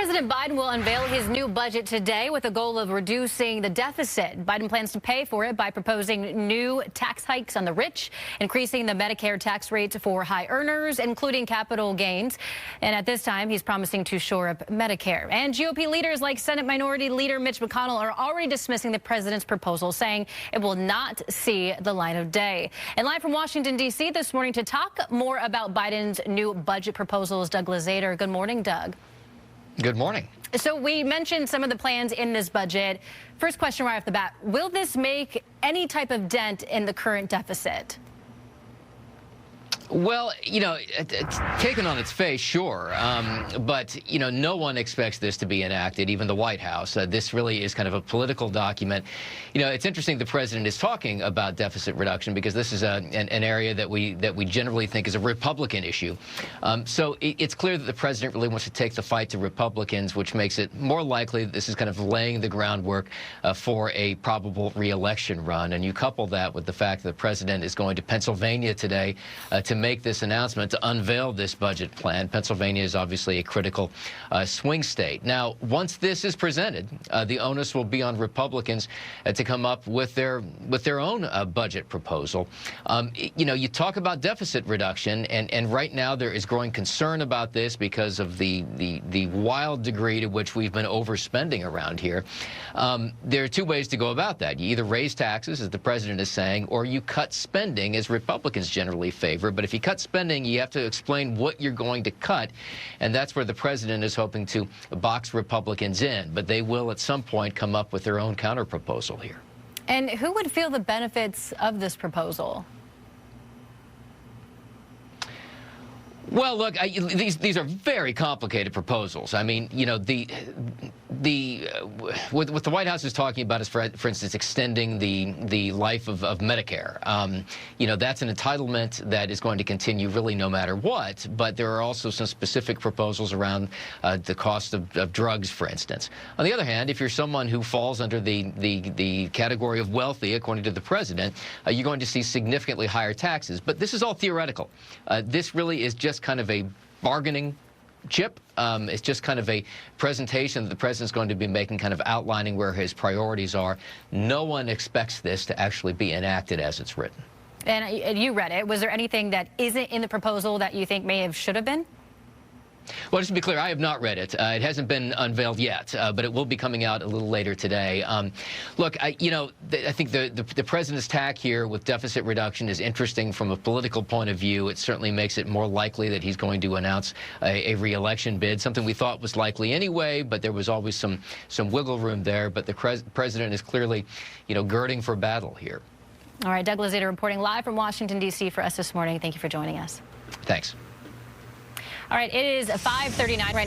President Biden will unveil his new budget today with a goal of reducing the deficit. Biden plans to pay for it by proposing new tax hikes on the rich, increasing the Medicare tax rate for high earners, including capital gains. And at this time, he's promising to shore up Medicare. And GOP leaders like Senate Minority Leader Mitch McConnell are already dismissing the president's proposal, saying it will not see the light of day. And live from Washington, D.C. this morning to talk more about Biden's new budget proposals, Doug Lazater. Good morning, Doug. Good morning. So we mentioned some of the plans in this budget. First question right off the bat, will this make any type of dent in the current deficit? Well, taken on its face, sure. But, no one expects this to be enacted, even the White House. This really is kind of a political document. It's interesting the president is talking about deficit reduction because this is an area that we generally think is a Republican issue. So it's clear that the president really wants to take the fight to Republicans, which makes it more likely that this is kind of laying the groundwork for a probable reelection run. And you couple that with the fact that the president is going to Pennsylvania today to make this announcement, to unveil this budget plan. Pennsylvania is obviously a critical swing state. Now, once this is presented, the onus will be on Republicans to come up with their own budget proposal. You talk about deficit reduction, and right now there is growing concern about this because of the wild degree to which we've been overspending around here. There are two ways to go about that. You either raise taxes, as the president is saying, or you cut spending, as Republicans generally favor. But if you cut spending, you have to explain what you're going to cut, and that's where the president is hoping to box Republicans in. But they will at some point come up with their own counterproposal here. And who would feel the benefits of this proposal? Well, look, these are very complicated proposals. I mean, what the White House is talking about is, for instance, extending the life of Medicare. That's an entitlement that is going to continue really no matter what. But there are also some specific proposals around the cost of drugs, for instance. On the other hand, if you're someone who falls under the category of wealthy, according to the president, you're going to see significantly higher taxes. But this is all theoretical. This really is just kind of a bargaining chip. It's just kind of a presentation that the president's going to be making, kind of outlining where his priorities are. No one expects this to actually be enacted as it's written. And you read it. Was there anything that isn't in the proposal that you think should have been? Well, just to be clear, I have not read it. It hasn't been unveiled yet, but it will be coming out a little later today. Look, I think the president's tack here with deficit reduction is interesting from a political point of view. It certainly makes it more likely that he's going to announce a reelection bid, something we thought was likely anyway, but there was always some wiggle room there. But the president is clearly, girding for battle here. All right, Doug Lazater reporting live from Washington, D.C. for us this morning. Thank you for joining us. Thanks. All right, it is 5:39 right now.